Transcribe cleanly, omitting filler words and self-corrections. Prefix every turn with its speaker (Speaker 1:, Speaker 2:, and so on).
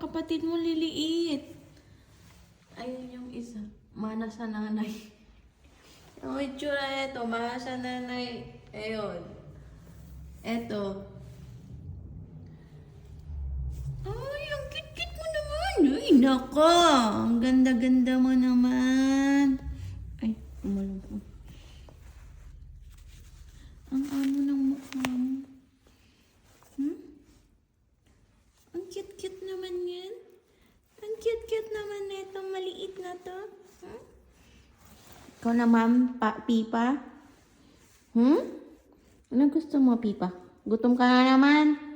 Speaker 1: kapatid mo liliit. Ayun yung isa. Mana sa nanay. Yung itsura nito, mana sa nanay. Ayun. Eto. Ay, ang cute-cute mo naman. Ay, nako. Ang ganda-ganda mo naman. Ay, umalong ko. Ang amo ng mukha mo. Ang cute-cute naman yan. Ang cute-cute naman nito. Maliit na to. Ikaw naman, Pipa? Ano gusto mo, Pipa? Gutom ka na naman?